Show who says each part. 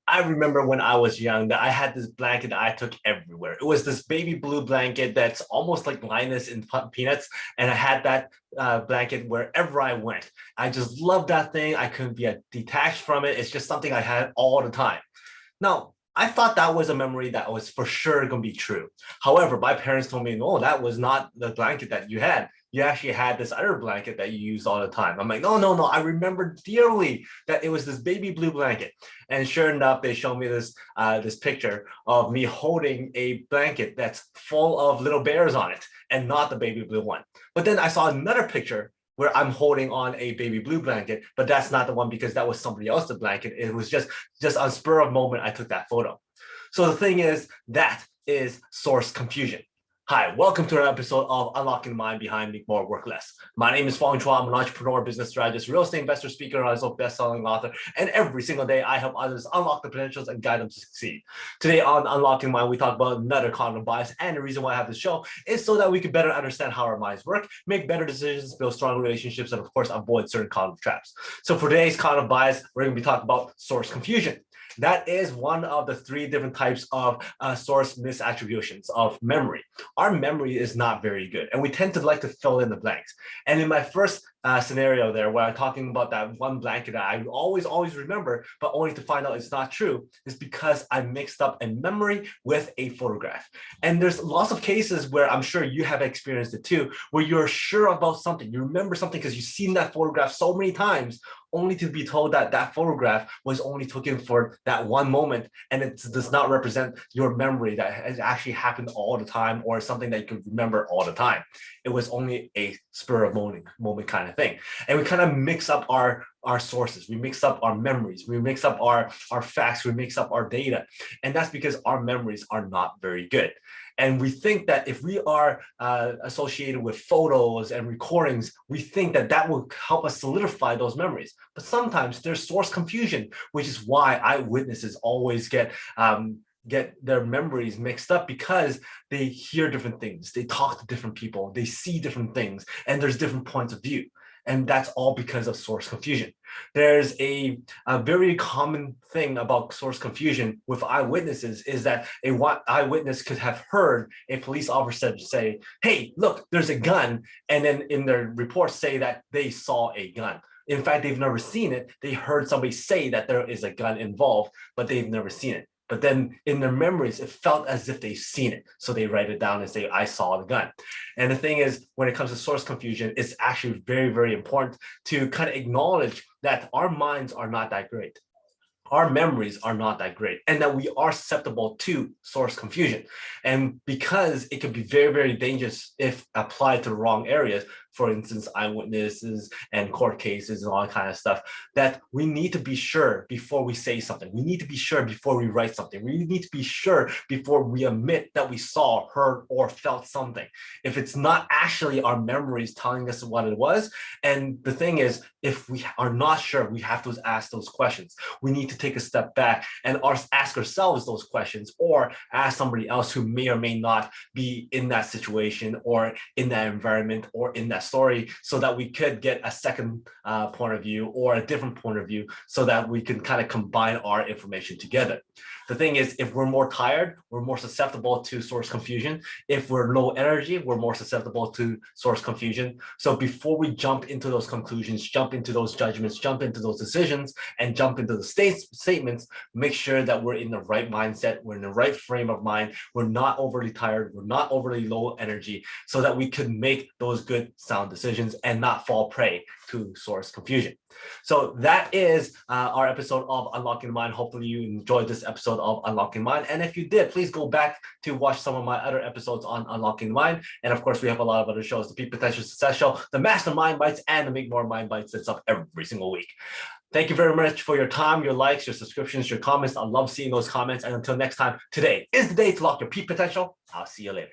Speaker 1: I remember when I was young that I had this blanket that I took everywhere. It was this baby blue blanket that's almost like Linus in Peanuts, and I had that blanket wherever I went. I just loved that thing. I couldn't be detached from it. It's just something I had all the time. Now, I thought that was a memory that was for sure going to be true. However, my parents told me, no, that was not the blanket that you had. You actually had this other blanket that you used all the time. I'm like, no, no, no. I remember dearly that it was this baby blue blanket. And sure enough, they showed me this picture of me holding a blanket that's full of little bears on it and not the baby blue one. But then I saw another picture where I'm holding on a baby blue blanket, but that's not the one because that was somebody else's blanket. It was just on spur of moment, I took that photo. So the thing is, that is source confusion. Hi, welcome to an episode of Unlocking the Mind Behind Make More Work Less. My name is Fong. I'm an entrepreneur, business strategist, real estate investor, speaker, and also best-selling author. And every single day, I help others unlock the potentials and guide them to succeed. Today on Unlocking Mind, we talk about another cognitive bias. And the reason why I have this show is so that we can better understand how our minds work, make better decisions, build strong relationships, and of course, avoid certain cognitive traps. So for today's cognitive bias, we're going to be talking about source confusion. That is one of the three different types of source misattributions of memory. Our memory is not very good, and we tend to like to fill in the blanks. And in my first scenario there, where I'm talking about that one blanket that I always remember, but only to find out it's not true, is because I mixed up a memory with a photograph. And there's lots of cases where I'm sure you have experienced it too, where you're sure about something, you remember something because you've seen that photograph so many times, only to be told that that photograph was only taken for that one moment and it does not represent your memory that has actually happened all the time or something that you can remember all the time. It was only a spur of moment kind of thing. And we kind of mix up our sources, we mix up our memories, we mix up our facts, we mix up our data. And that's because our memories are not very good. And we think that if we are associated with photos and recordings, we think that that will help us solidify those memories. But sometimes there's source confusion, which is why eyewitnesses always get their memories mixed up because they hear different things, they talk to different people, they see different things, and there's different points of view. And that's all because of source confusion. There's a very common thing about source confusion with eyewitnesses is that a eyewitness could have heard a police officer say, hey, look, there's a gun. And then in their report say that they saw a gun. In fact, they've never seen it. They heard somebody say that there is a gun involved, but they've never seen it. But then in their memories, it felt as if they've seen it. So they write it down and say, I saw the gun. And the thing is, when it comes to source confusion, it's actually very, very important to kind of acknowledge that our minds are not that great. Our memories are not that great and that we are susceptible to source confusion. And because it can be very, very dangerous if applied to the wrong areas, for instance, eyewitnesses and court cases and all that kind of stuff, that we need to be sure before we say something. We need to be sure before we write something. We need to be sure before we admit that we saw, heard, or felt something. If it's not actually our memories telling us what it was, and the thing is, if we are not sure, we have to ask those questions. We need to take a step back and ask ourselves those questions or ask somebody else who may or may not be in that situation or in that environment or in that story so that we could get a second point of view or a different point of view so that we can kind of combine our information together. The thing is, if we're more tired, we're more susceptible to source confusion. If we're low energy, we're more susceptible to source confusion. So before we jump into those conclusions, jump into those judgments, jump into those decisions, and jump into the statements, make sure that we're in the right mindset, we're in the right frame of mind, we're not overly tired, we're not overly low energy, so that we can make those good sound decisions and not fall prey to source confusion. So that is our episode of Unlocking the Mind. Hopefully you enjoyed this episode of Unlocking Mind. And if you did, please go back to watch some of my other episodes on Unlocking the Mind. And of course, we have a lot of other shows, the Peak Potential Success Show, the Mastermind Bites, and the Make More Mind Bites that's up every single week. Thank you very much for your time, your likes, your subscriptions, your comments. I love seeing those comments. And until next time, today is the day to lock your peak potential. I'll see you later.